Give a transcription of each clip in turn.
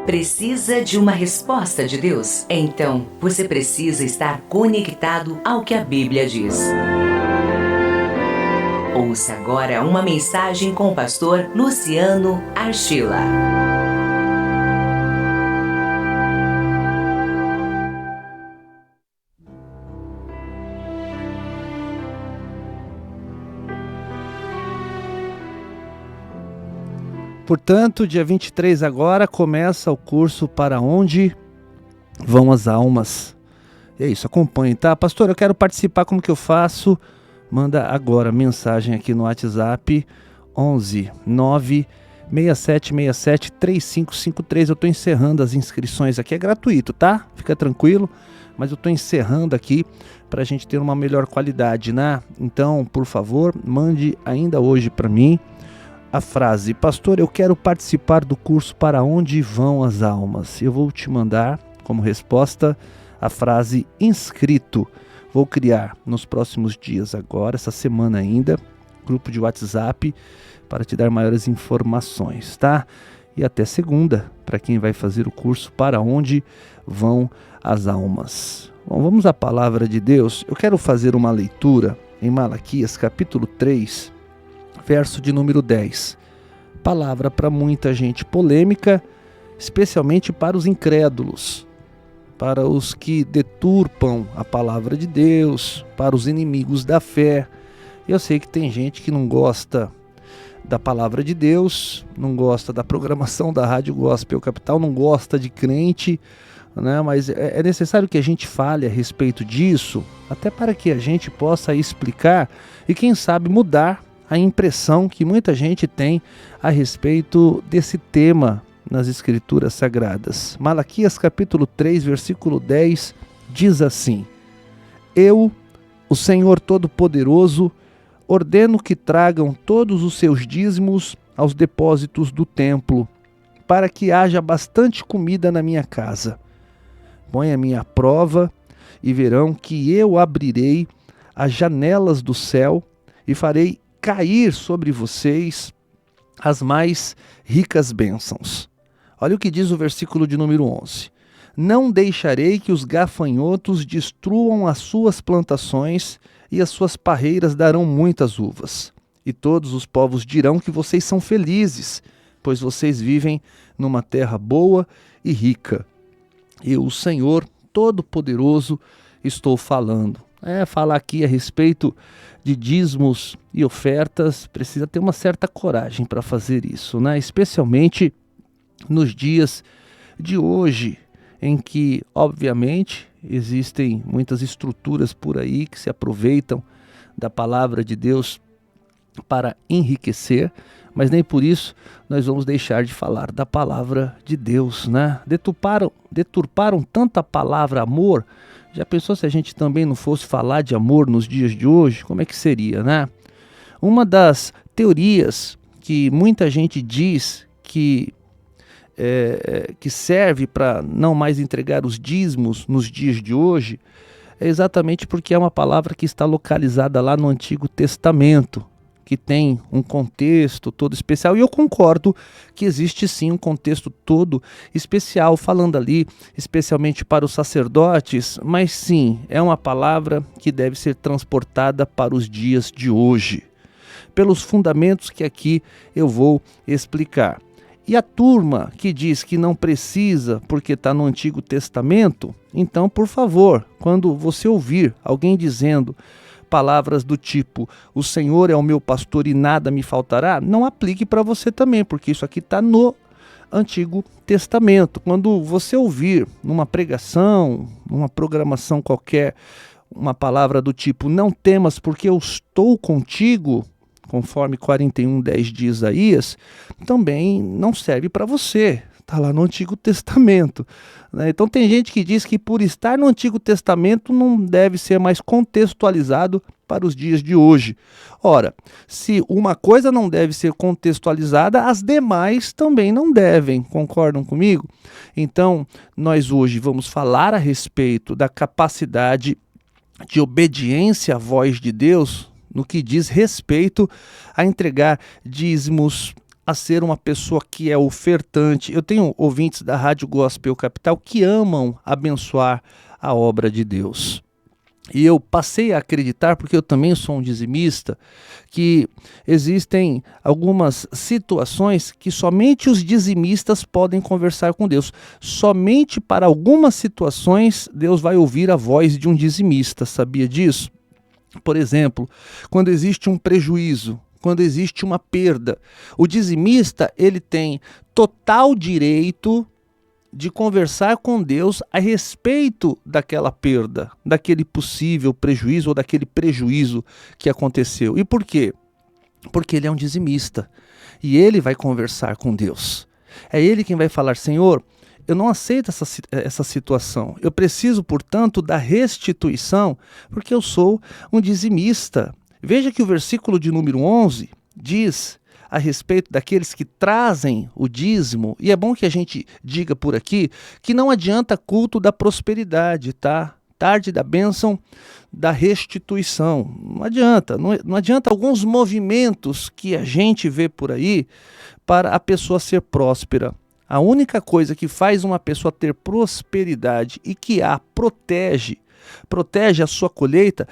Precisa de uma resposta de Deus? Então, você precisa estar conectado ao que a Bíblia diz. Ouça agora uma mensagem com o pastor Luciano Archila. Portanto, dia 23 agora começa o curso Para Onde Vão as Almas. É isso, acompanhe, tá? Pastor, eu quero participar, como que eu faço? Manda agora mensagem aqui no WhatsApp 11 96767 3553. Eu estou encerrando as inscrições aqui, é gratuito, tá? Fica tranquilo, mas eu estou encerrando aqui para a gente ter uma melhor qualidade, né? Então, por favor, mande ainda hoje para mim a frase: pastor, eu quero participar do curso Para Onde Vão as Almas. Eu vou te mandar como resposta a frase inscrito. Vou criar nos próximos dias agora, essa semana ainda, grupo de WhatsApp para te dar maiores informações, tá? E até segunda, para quem vai fazer o curso Para Onde Vão as Almas. Bom, vamos à palavra de Deus. Eu quero fazer uma leitura em Malaquias capítulo 3, verso de número 10. Palavra para muita gente polêmica, especialmente para os incrédulos, para os que deturpam a palavra de Deus, para os inimigos da fé. Eu sei que tem gente que não gosta da palavra de Deus, não gosta da programação da Rádio Gospel Capital, não gosta de crente, né? Mas é necessário que a gente fale a respeito disso, até para que a gente possa explicar e quem sabe mudar a impressão que muita gente tem a respeito desse tema nas Escrituras Sagradas. Malaquias capítulo 3, versículo 10, diz assim: Eu, o Senhor Todo-Poderoso, ordeno que tragam todos os seus dízimos aos depósitos do templo, para que haja bastante comida na minha casa. Ponha-me à prova e verão que eu abrirei as janelas do céu e farei cair sobre vocês as mais ricas bênçãos. Olha o que diz o versículo de número 11. Não deixarei que os gafanhotos destruam as suas plantações e as suas parreiras darão muitas uvas. E todos os povos dirão que vocês são felizes, pois vocês vivem numa terra boa e rica. Eu, o Senhor Todo-Poderoso, estou falando. Falar aqui a respeito de dízimos e ofertas, precisa ter uma certa coragem para fazer isso, né? Especialmente nos dias de hoje, em que, obviamente, existem muitas estruturas por aí que se aproveitam da palavra de Deus para enriquecer, mas nem por isso nós vamos deixar de falar da palavra de Deus, né? Deturparam tanta palavra amor. Já pensou se a gente também não fosse falar de amor nos dias de hoje? Como é que seria, né? Uma das teorias que muita gente diz que serve para não mais entregar os dízimos nos dias de hoje é exatamente porque é uma palavra que está localizada lá no Antigo Testamento, que tem um contexto todo especial, e eu concordo que existe sim um contexto todo especial, falando ali especialmente para os sacerdotes, mas sim, é uma palavra que deve ser transportada para os dias de hoje, pelos fundamentos que aqui eu vou explicar. E a turma que diz que não precisa porque está no Antigo Testamento, então, por favor, quando você ouvir alguém dizendo palavras do tipo, o Senhor é o meu pastor e nada me faltará, não aplique para você também, porque isso aqui está no Antigo Testamento. Quando você ouvir numa pregação, numa programação qualquer, uma palavra do tipo, não temas porque eu estou contigo, conforme 41:10 de Isaías, também não serve para você. Está lá no Antigo Testamento, né? Então tem gente que diz que por estar no Antigo Testamento não deve ser mais contextualizado para os dias de hoje. Ora, se uma coisa não deve ser contextualizada, as demais também não devem, concordam comigo? Então, nós hoje vamos falar a respeito da capacidade de obediência à voz de Deus no que diz respeito a entregar dízimos, a ser uma pessoa que é ofertante. Eu tenho ouvintes da Rádio Gospel Capital que amam abençoar a obra de Deus. E eu passei a acreditar, porque eu também sou um dizimista, que existem algumas situações que somente os dizimistas podem conversar com Deus. Somente para algumas situações Deus vai ouvir a voz de um dizimista, sabia disso? Por exemplo, quando existe um prejuízo, quando existe uma perda, o dizimista ele tem total direito de conversar com Deus a respeito daquela perda, daquele possível prejuízo ou daquele prejuízo que aconteceu. E por quê? Porque ele é um dizimista e ele vai conversar com Deus. É ele quem vai falar: Senhor, eu não aceito essa situação. Eu preciso, portanto, da restituição, porque eu sou um dizimista. Veja que o versículo de número 11 diz a respeito daqueles que trazem o dízimo, e é bom que a gente diga por aqui que não adianta culto da prosperidade, tá? Tarde da bênção da restituição. Não adianta, não adianta alguns movimentos que a gente vê por aí para a pessoa ser próspera. A única coisa que faz uma pessoa ter prosperidade e que a protege a sua colheita,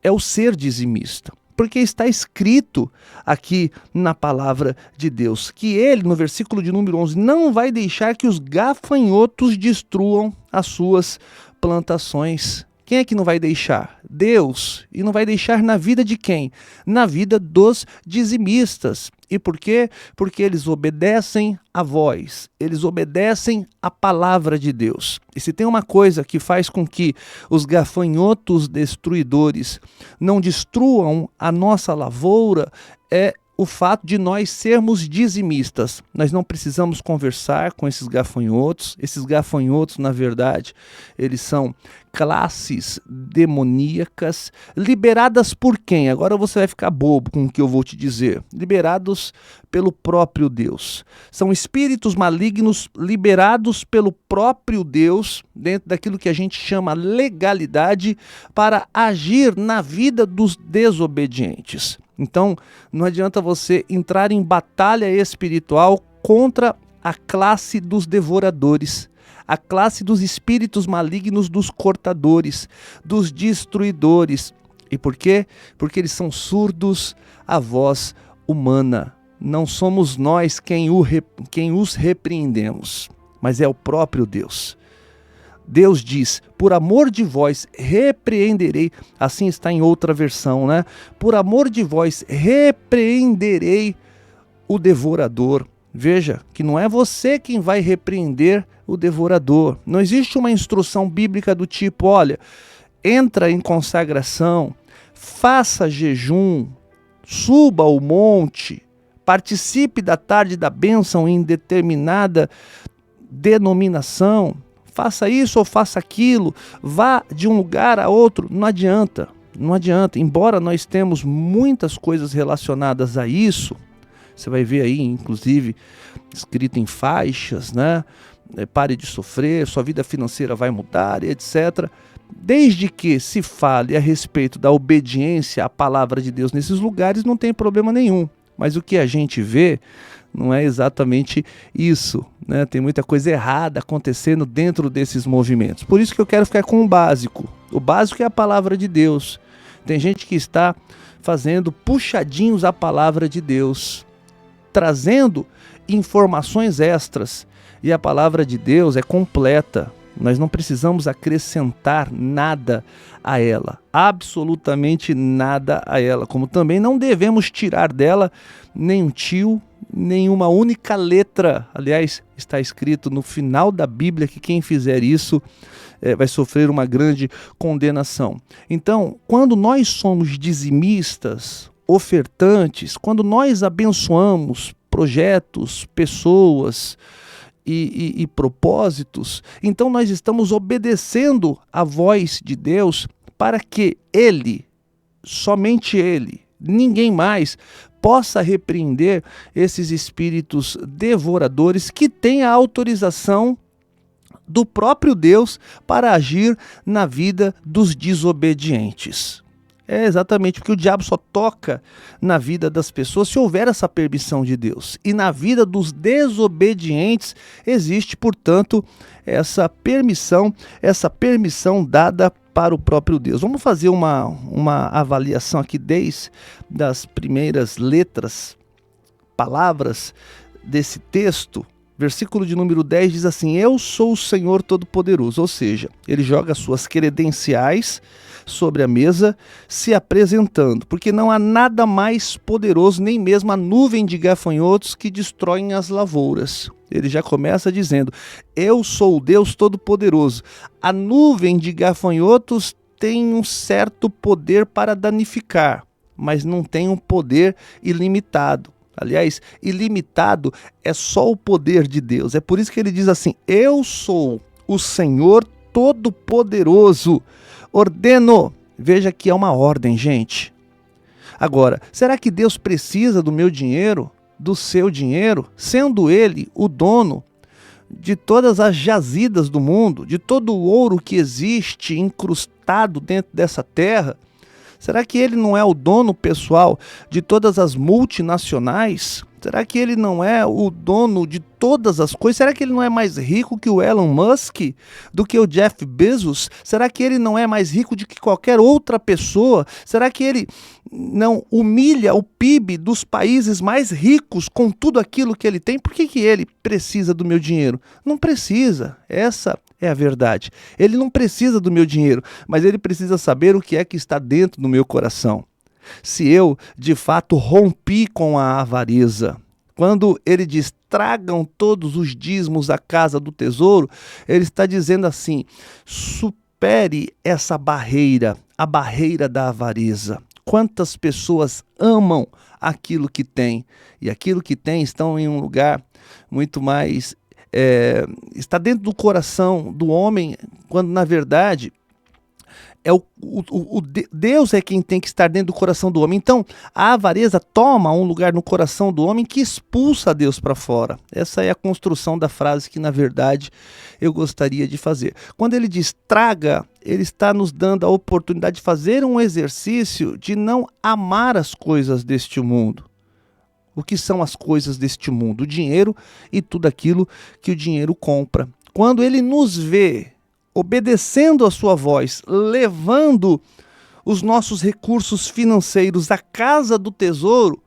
é o ser dizimista. Porque está escrito aqui na palavra de Deus que ele, no versículo de número 11, não vai deixar que os gafanhotos destruam as suas plantações. Quem é que não vai deixar? Deus. E não vai deixar na vida de quem? Na vida dos dizimistas. E por quê? Porque eles obedecem a voz, eles obedecem a palavra de Deus. E se tem uma coisa que faz com que os gafanhotos destruidores não destruam a nossa lavoura, é o fato de nós sermos dizimistas. Nós não precisamos conversar com esses gafanhotos. Esses gafanhotos, na verdade, eles são classes demoníacas, liberadas por quem? Agora você vai ficar bobo com o que eu vou te dizer. Liberados pelo próprio Deus. São espíritos malignos liberados pelo próprio Deus, dentro daquilo que a gente chama legalidade, para agir na vida dos desobedientes. Então, não adianta você entrar em batalha espiritual contra a classe dos devoradores, a classe dos espíritos malignos, dos cortadores, dos destruidores. E por quê? Porque eles são surdos à voz humana. Não somos nós quem os repreendemos, mas é o próprio Deus. Deus diz: por amor de vós repreenderei, assim está em outra versão, né? Por amor de vós repreenderei o devorador. Veja que não é você quem vai repreender o devorador. Não existe uma instrução bíblica do tipo: olha, entra em consagração, faça jejum, suba ao monte, participe da tarde da bênção em determinada denominação. Faça isso ou faça aquilo, vá de um lugar a outro. Não adianta, não adianta. Embora nós temos muitas coisas relacionadas a isso, você vai ver aí, inclusive, escrito em faixas, né? Pare de sofrer, sua vida financeira vai mudar, etc. Desde que se fale a respeito da obediência à palavra de Deus nesses lugares, não tem problema nenhum. Mas o que a gente vê não é exatamente isso, né? Tem muita coisa errada acontecendo dentro desses movimentos. Por isso que eu quero ficar com o básico. O básico é a palavra de Deus. Tem gente que está fazendo puxadinhos à palavra de Deus, trazendo informações extras. E a palavra de Deus é completa. Nós não precisamos acrescentar nada a ela, absolutamente nada a ela, como também não devemos tirar dela nem um tio, nenhuma única letra. Aliás, está escrito no final da Bíblia que quem fizer isso vai sofrer uma grande condenação. Então, quando nós somos dizimistas, ofertantes, quando nós abençoamos projetos, pessoas e propósitos, então nós estamos obedecendo a voz de Deus para que Ele, somente Ele, ninguém mais, possa repreender esses espíritos devoradores que têm a autorização do próprio Deus para agir na vida dos desobedientes. É exatamente porque o diabo só toca na vida das pessoas se houver essa permissão de Deus. E na vida dos desobedientes existe, portanto, essa permissão dada para o próprio Deus. Vamos fazer uma avaliação aqui desde das primeiras letras, palavras desse texto. Versículo de número 10 diz assim: eu sou o Senhor Todo-Poderoso. Ou seja, ele joga suas credenciais sobre a mesa, se apresentando, porque não há nada mais poderoso, nem mesmo a nuvem de gafanhotos que destroem as lavouras. Ele já começa dizendo: eu sou o Deus Todo-Poderoso. A nuvem de gafanhotos tem um certo poder para danificar, mas não tem um poder ilimitado. Aliás, ilimitado é só o poder de Deus. É por isso que ele diz assim: eu sou o Senhor Todo-Poderoso. Ordeno. Veja que é uma ordem, gente. Agora, será que Deus precisa do meu dinheiro, do seu dinheiro, sendo Ele o dono de todas as jazidas do mundo, de todo o ouro que existe incrustado dentro dessa terra? Será que ele não é o dono pessoal de todas as multinacionais? Será que ele não é o dono de todas as coisas? Será que ele não é mais rico que o Elon Musk, do que o Jeff Bezos? Será que ele não é mais rico do que qualquer outra pessoa? Será que ele não humilha o PIB dos países mais ricos com tudo aquilo que ele tem? Por que ele precisa do meu dinheiro? Não precisa. Essa é a verdade. Ele não precisa do meu dinheiro, mas ele precisa saber o que é que está dentro do meu coração. Se eu, de fato, rompi com a avareza. Quando ele diz: tragam todos os dízimos à casa do tesouro, ele está dizendo assim: supere essa barreira, a barreira da avareza. Quantas pessoas amam aquilo que têm, e aquilo que têm estão em um lugar muito mais... está dentro do coração do homem, quando na verdade Deus é quem tem que estar dentro do coração do homem. Então a avareza toma um lugar no coração do homem que expulsa Deus para fora. Essa é a construção da frase que na verdade eu gostaria de fazer. Quando ele diz traga, ele está nos dando a oportunidade de fazer um exercício de não amar as coisas deste mundo. O que são as coisas deste mundo? O dinheiro e tudo aquilo que o dinheiro compra. Quando ele nos vê obedecendo a sua voz, levando os nossos recursos financeiros à casa do tesouro,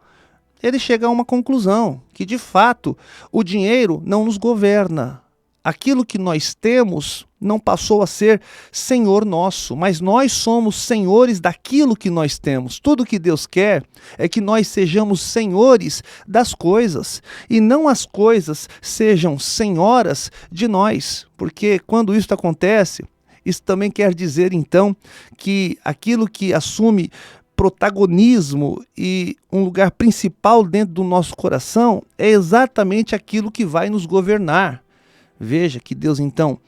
ele chega a uma conclusão, que de fato o dinheiro não nos governa. Aquilo que nós temos não passou a ser senhor nosso, mas nós somos senhores daquilo que nós temos. Tudo que Deus quer é que nós sejamos senhores das coisas e não as coisas sejam senhoras de nós, porque quando isso acontece, isso também quer dizer então que aquilo que assume protagonismo e um lugar principal dentro do nosso coração é exatamente aquilo que vai nos governar. Veja que Deus então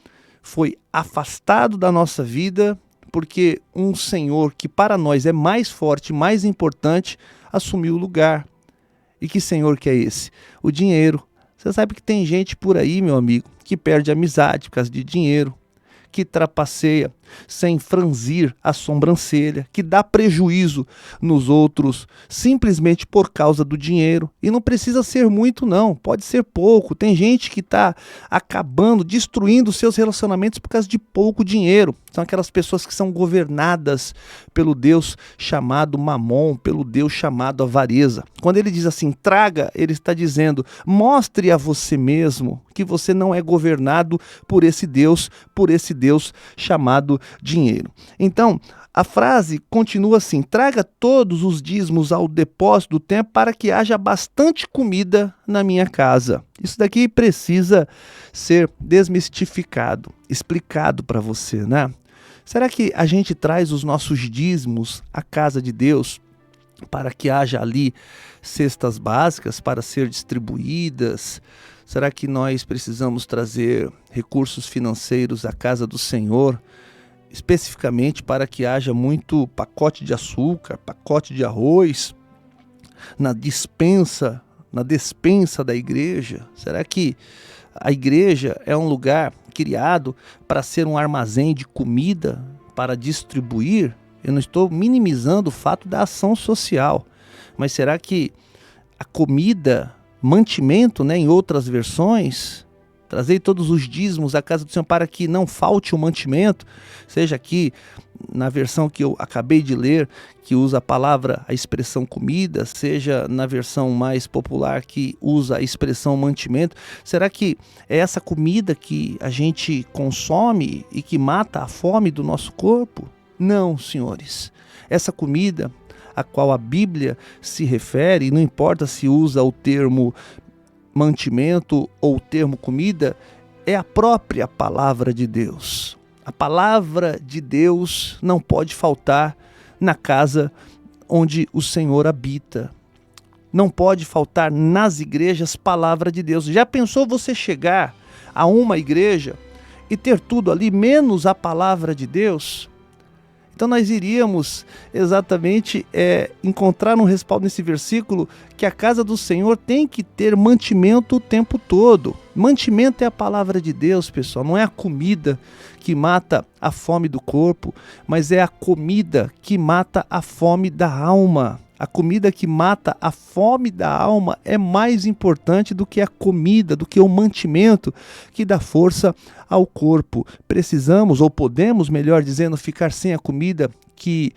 foi afastado da nossa vida porque um Senhor que para nós é mais forte, mais importante, assumiu o lugar. E que Senhor que é esse? O dinheiro. Você sabe que tem gente por aí, meu amigo, que perde amizade por causa de dinheiro, que trapaceia sem franzir a sobrancelha, que dá prejuízo nos outros simplesmente por causa do dinheiro. E não precisa ser muito não, pode ser pouco. Tem gente que está acabando, destruindo seus relacionamentos por causa de pouco dinheiro. São aquelas pessoas que são governadas pelo Deus chamado Mamon, pelo Deus chamado avareza. Quando ele diz assim, traga, ele está dizendo, mostre a você mesmo que você não é governado por esse Deus chamado dinheiro. Então, a frase continua assim, traga todos os dízimos ao depósito do templo para que haja bastante comida na minha casa. Isso daqui precisa ser desmistificado, explicado para você, né? Será que a gente traz os nossos dízimos à casa de Deus para que haja ali cestas básicas para ser distribuídas? Será que nós precisamos trazer recursos financeiros à casa do Senhor, especificamente para que haja muito pacote de açúcar, pacote de arroz na despensa da igreja? Será que a igreja é um lugar criado para ser um armazém de comida para distribuir? eu não estou minimizando o fato da ação social, mas será que a comida, mantimento, né, em outras versões, trazei todos os dízimos à casa do Senhor para que não falte o mantimento, seja aqui na versão que eu acabei de ler, que usa a expressão comida, seja na versão mais popular que usa a expressão mantimento, será que é essa comida que a gente consome e que mata a fome do nosso corpo? Não, senhores. Essa comida a qual a Bíblia se refere, não importa se usa o termo mantimento ou o termo comida, é a própria palavra de Deus. A palavra de Deus não pode faltar na casa onde o Senhor habita. Não pode faltar nas igrejas palavra de Deus. Já pensou você chegar a uma igreja e ter tudo ali, menos a palavra de Deus? Então nós iríamos exatamente encontrar um respaldo nesse versículo que a casa do Senhor tem que ter mantimento o tempo todo. Mantimento é a palavra de Deus, pessoal, não é a comida que mata a fome do corpo, mas é a comida que mata a fome da alma. A comida que mata a fome da alma é mais importante do que a comida, do que o mantimento que dá força ao corpo. Precisamos, ou podemos, melhor dizendo, ficar sem a comida que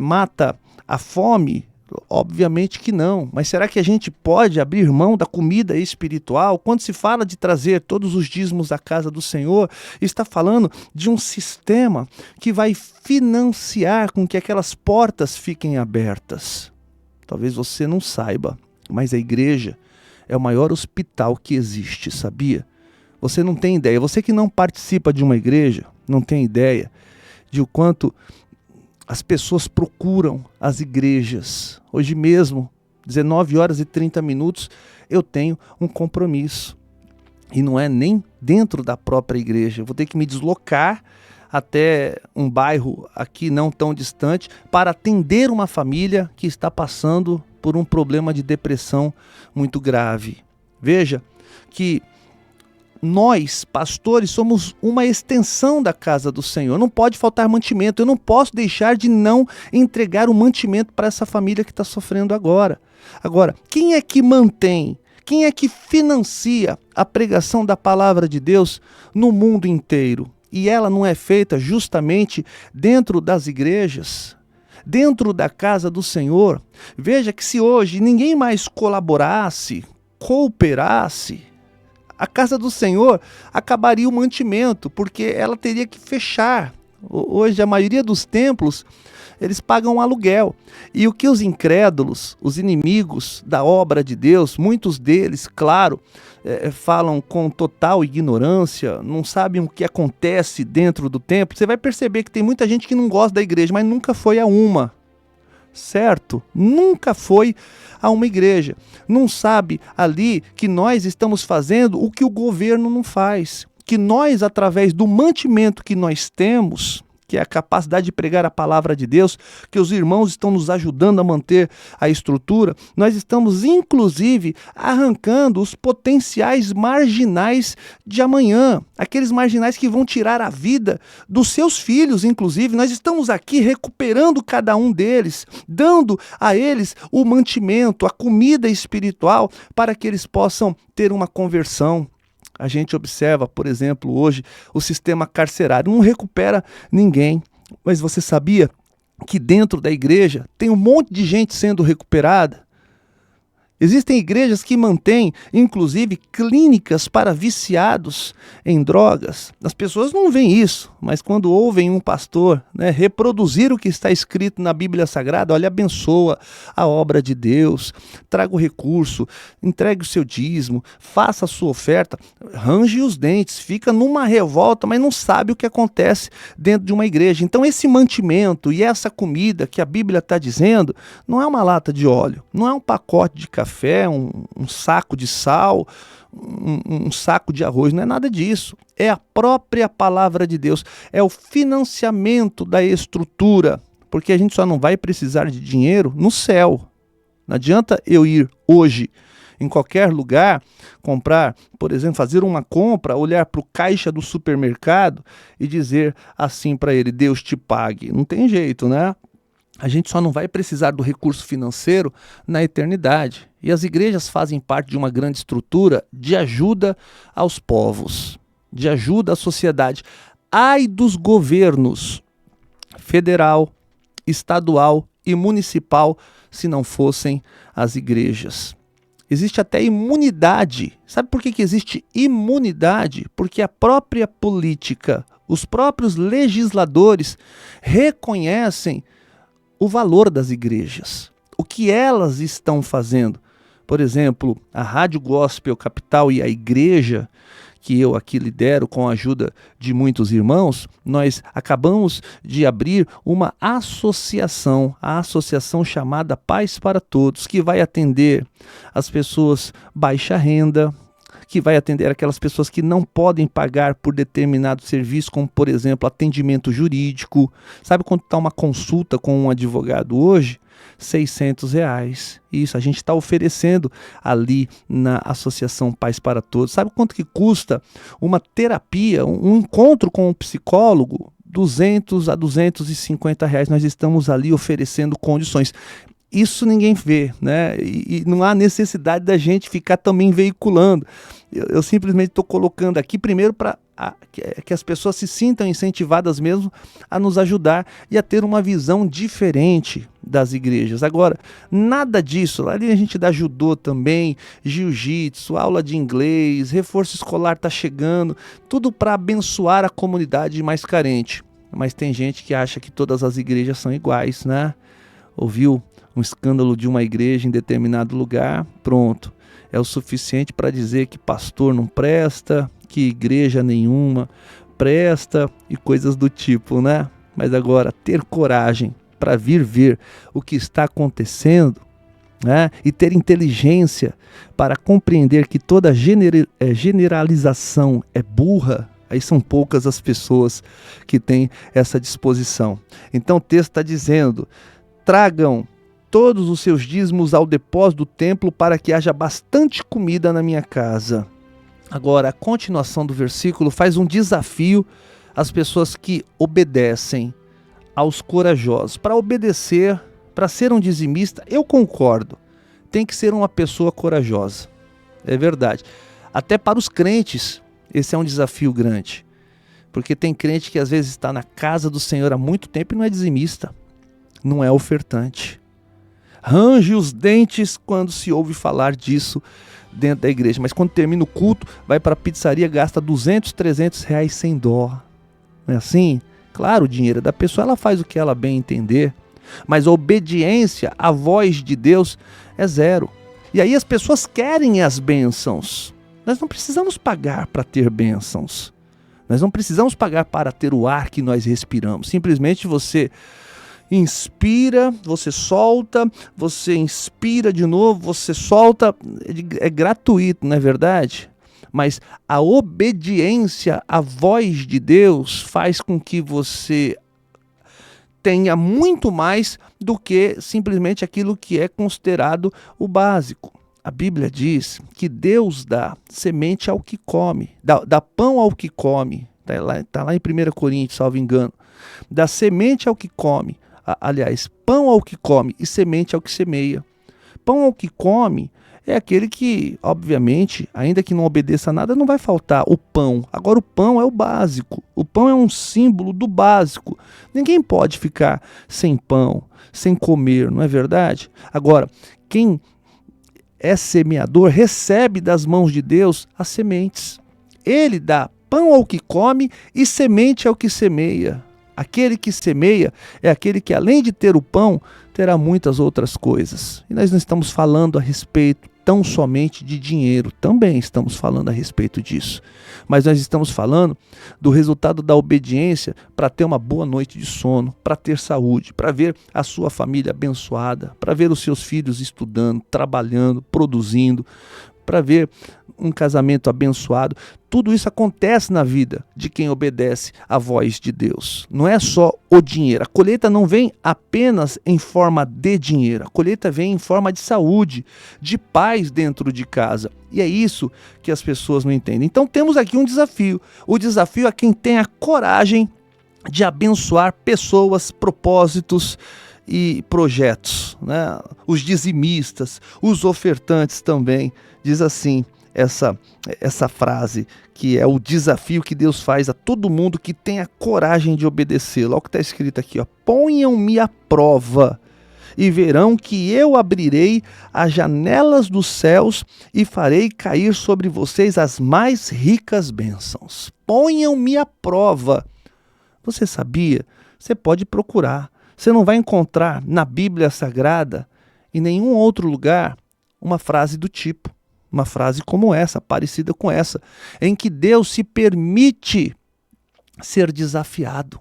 mata a fome? Obviamente que não, mas será que a gente pode abrir mão da comida espiritual? Quando se fala de trazer todos os dízimos à casa do Senhor, está falando de um sistema que vai financiar com que aquelas portas fiquem abertas. Talvez você não saiba, mas a igreja é o maior hospital que existe, sabia? Você não tem ideia, você que não participa de uma igreja, não tem ideia de o quanto as pessoas procuram as igrejas. Hoje mesmo, 19 horas e 30 minutos, eu tenho um compromisso. E não é nem dentro da própria igreja. Eu vou ter que me deslocar até um bairro aqui não tão distante para atender uma família que está passando por um problema de depressão muito grave. Veja que nós, pastores, somos uma extensão da casa do Senhor. Não pode faltar mantimento. Eu não posso deixar de não entregar o mantimento para essa família que está sofrendo agora. Agora, quem é que mantém, quem é que financia a pregação da palavra de Deus no mundo inteiro? E ela não é feita justamente dentro das igrejas, dentro da casa do Senhor. Veja que se hoje ninguém mais colaborasse, cooperasse, a casa do Senhor acabaria o mantimento, porque ela teria que fechar. Hoje a maioria dos templos, eles pagam aluguel. E o que os incrédulos, os inimigos da obra de Deus, muitos deles, claro, falam com total ignorância, não sabem o que acontece dentro do templo. Você vai perceber que tem muita gente que não gosta da igreja, mas nunca foi a uma. Certo? Nunca foi a uma igreja. Não sabe ali que nós estamos fazendo o que o governo não faz. Que nós, através do mantimento que nós temos, que é a capacidade de pregar a palavra de Deus, que os irmãos estão nos ajudando a manter a estrutura, nós estamos inclusive arrancando os potenciais marginais de amanhã, aqueles marginais que vão tirar a vida dos seus filhos, inclusive. Nós estamos aqui recuperando cada um deles, dando a eles o mantimento, a comida espiritual, para que eles possam ter uma conversão. A gente observa, por exemplo, hoje, o sistema carcerário não recupera ninguém. Mas você sabia que dentro da igreja tem um monte de gente sendo recuperada? Existem igrejas que mantêm, inclusive, clínicas para viciados em drogas. As pessoas não veem isso, mas quando ouvem um pastor, reproduzir o que está escrito na Bíblia Sagrada, olha, abençoa a obra de Deus, traga o recurso, entregue o seu dízimo, faça a sua oferta, range os dentes, fica numa revolta, mas não sabe o que acontece dentro de uma igreja. Então esse mantimento e essa comida que a Bíblia está dizendo, não é uma lata de óleo, não é um pacote de café, um saco de sal, um saco de arroz, não é nada disso. É a própria palavra de Deus, é o financiamento da estrutura, porque a gente só não vai precisar de dinheiro no céu. Não adianta eu ir hoje em qualquer lugar, comprar, por exemplo, fazer uma compra, olhar para o caixa do supermercado e dizer assim para ele: Deus te pague. Não tem jeito, né? A gente só não vai precisar do recurso financeiro na eternidade. E as igrejas fazem parte de uma grande estrutura de ajuda aos povos, de ajuda à sociedade. Ai dos governos federal, estadual e municipal se não fossem as igrejas. Existe até imunidade. Sabe por que existe imunidade? Porque a própria política, os próprios legisladores reconhecem o valor das igrejas, o que elas estão fazendo. Por exemplo, a Rádio Gospel Capital e a igreja que eu aqui lidero com a ajuda de muitos irmãos, nós acabamos de abrir uma associação, a associação chamada Paz para Todos, que vai atender as pessoas baixa renda, que vai atender aquelas pessoas que não podem pagar por determinado serviço, como, por exemplo, atendimento jurídico. Sabe quanto está uma consulta com um advogado hoje? R$600. Isso, a gente está oferecendo ali na Associação Paz para Todos. Sabe quanto que custa uma terapia, um encontro com um psicólogo? R$200 a R$250. Nós estamos ali oferecendo condições. Isso ninguém vê, né? E não há necessidade da gente ficar também veiculando. Eu simplesmente estou colocando aqui primeiro para que as pessoas se sintam incentivadas mesmo a nos ajudar e a ter uma visão diferente das igrejas. Agora, nada disso, ali a gente dá judô também, jiu-jitsu, aula de inglês, reforço escolar está chegando, tudo para abençoar a comunidade mais carente. Mas tem gente que acha que todas as igrejas são iguais, né? Ouviu um escândalo de uma igreja em determinado lugar, pronto. É o suficiente para dizer que pastor não presta, que igreja nenhuma presta e coisas do tipo, né? Mas agora, ter coragem para vir ver o que está acontecendo, né? E ter inteligência para compreender que toda generalização é burra, aí são poucas as pessoas que têm essa disposição. Então o texto está dizendo: tragam todos os seus dízimos ao depósito do templo para que haja bastante comida na minha casa. Agora, a continuação do versículo faz um desafio às pessoas que obedecem, aos corajosos. Para obedecer, para ser um dizimista, eu concordo, tem que ser uma pessoa corajosa. É verdade. Até para os crentes, esse é um desafio grande. Porque tem crente que às vezes está na casa do Senhor há muito tempo e não é dizimista, não é ofertante. Range os dentes quando se ouve falar disso dentro da igreja, mas quando termina o culto, vai para a pizzaria, gasta R$200, R$300 sem dó. Não é assim? Claro, o dinheiro da pessoa, ela faz o que ela bem entender, mas a obediência à voz de Deus é zero. E aí as pessoas querem as bênçãos. Nós não precisamos pagar para ter bênçãos. Nós não precisamos pagar para ter o ar que nós respiramos. Simplesmente você inspira, você solta, você inspira de novo, você solta, é gratuito, não é verdade? Mas a obediência à voz de Deus faz com que você tenha muito mais do que simplesmente aquilo que é considerado o básico. A Bíblia diz que Deus dá semente ao que come, dá pão ao que come, está lá em 1 Coríntios, salvo engano, dá semente ao que come. Aliás, pão ao que come e semente ao que semeia. Pão ao que come é aquele que, obviamente, ainda que não obedeça a nada, não vai faltar o pão. Agora, o pão é o básico. O pão é um símbolo do básico. Ninguém pode ficar sem pão, sem comer, não é verdade? Agora, quem é semeador recebe das mãos de Deus as sementes. Ele dá pão ao que come e semente ao que semeia. Aquele que semeia é aquele que, além de ter o pão, terá muitas outras coisas. E nós não estamos falando a respeito tão somente de dinheiro, também estamos falando a respeito disso. Mas nós estamos falando do resultado da obediência para ter uma boa noite de sono, para ter saúde, para ver a sua família abençoada, para ver os seus filhos estudando, trabalhando, produzindo, para ver um casamento abençoado. Tudo isso acontece na vida de quem obedece à voz de Deus. Não é só o dinheiro. A colheita não vem apenas em forma de dinheiro. A colheita vem em forma de saúde, de paz dentro de casa. E é isso que as pessoas não entendem. Então temos aqui um desafio. O desafio é quem tem a coragem de abençoar pessoas, propósitos e projetos, né? Os dizimistas, os ofertantes também. Diz assim essa frase, que é o desafio que Deus faz a todo mundo que tem a coragem de obedecê-lo. Olha o que está escrito aqui, ó. Ponham-me à prova e verão que eu abrirei as janelas dos céus e farei cair sobre vocês as mais ricas bênçãos. Ponham-me à prova. Você sabia? Você pode procurar. Você não vai encontrar na Bíblia Sagrada, em nenhum outro lugar, uma frase do tipo. Uma frase como essa, parecida com essa, em que Deus se permite ser desafiado.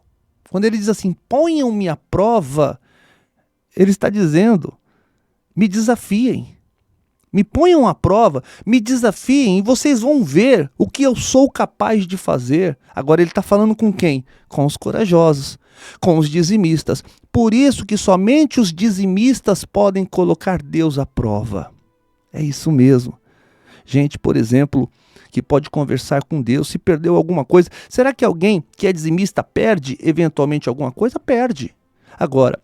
Quando ele diz assim, ponham-me à prova, ele está dizendo, me desafiem, me ponham à prova, me desafiem e vocês vão ver o que eu sou capaz de fazer. Agora ele está falando com quem? Com os corajosos, com os dizimistas. Por isso que somente os dizimistas podem colocar Deus à prova. É isso mesmo. Gente, por exemplo, que pode conversar com Deus, se perdeu alguma coisa. Será que alguém que é dizimista perde eventualmente alguma coisa? Perde. Agora,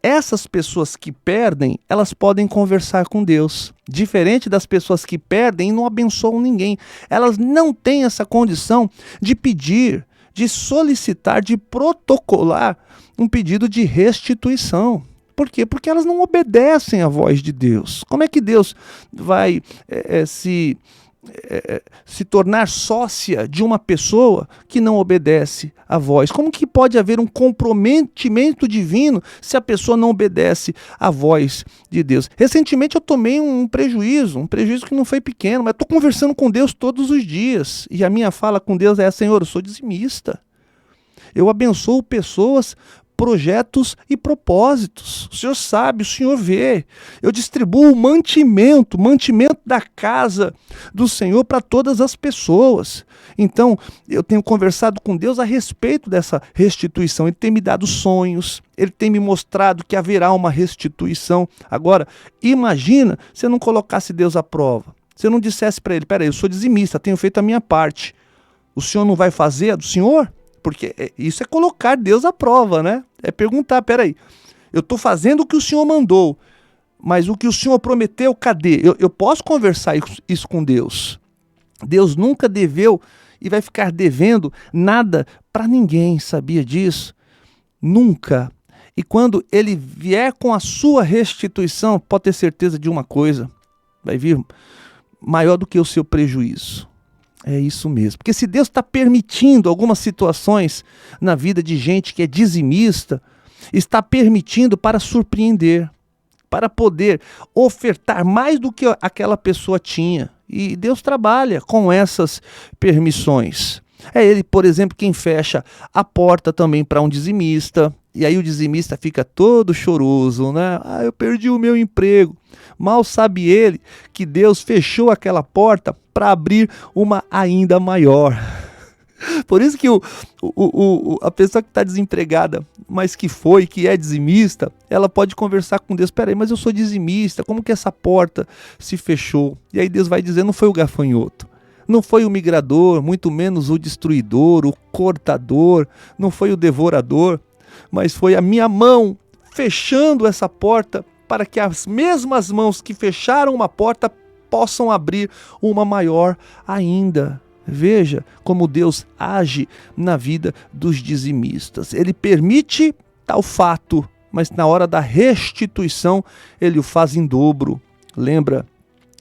essas pessoas que perdem, elas podem conversar com Deus. Diferente das pessoas que perdem e não abençoam ninguém. Elas não têm essa condição de pedir, de solicitar, de protocolar um pedido de restituição. Por quê? Porque elas não obedecem à voz de Deus. Como é que Deus vai se tornar sócia de uma pessoa que não obedece à voz? Como que pode haver um comprometimento divino se a pessoa não obedece à voz de Deus? Recentemente eu tomei um prejuízo que não foi pequeno, mas estou conversando com Deus todos os dias. E a minha fala com Deus é, Senhor, eu sou dizimista. Eu abençoo pessoas, projetos e propósitos. O Senhor sabe, o Senhor vê. Eu distribuo o mantimento da casa do Senhor para todas as pessoas. Então, eu tenho conversado com Deus a respeito dessa restituição. Ele tem me dado sonhos, Ele tem me mostrado que haverá uma restituição. Agora, imagina se eu não colocasse Deus à prova. Se eu não dissesse para Ele, peraí, eu sou dizimista, tenho feito a minha parte. O Senhor não vai fazer a do Senhor? Porque isso é colocar Deus à prova, né? É perguntar, peraí, eu estou fazendo o que o Senhor mandou, mas o que o Senhor prometeu, cadê? Eu posso conversar isso com Deus. Deus nunca deveu e vai ficar devendo nada para ninguém, sabia disso? Nunca. E quando Ele vier com a sua restituição, pode ter certeza de uma coisa, vai vir maior do que o seu prejuízo. É isso mesmo. Porque se Deus está permitindo algumas situações na vida de gente que é dizimista, está permitindo para surpreender, para poder ofertar mais do que aquela pessoa tinha. E Deus trabalha com essas permissões. É Ele, por exemplo, quem fecha a porta também para um dizimista. E aí o dizimista fica todo choroso, né? Ah, eu perdi o meu emprego. Mal sabe ele que Deus fechou aquela porta para abrir uma ainda maior. Por isso que a pessoa que está desempregada, mas que é dizimista, ela pode conversar com Deus. Peraí, mas eu sou dizimista, como que essa porta se fechou? E aí Deus vai dizer, não foi o gafanhoto, não foi o migrador, muito menos o destruidor, o cortador, não foi o devorador, mas foi a minha mão fechando essa porta para que as mesmas mãos que fecharam uma porta possam abrir uma maior ainda. Veja como Deus age na vida dos dizimistas. Ele permite tal fato, mas na hora da restituição Ele o faz em dobro. Lembra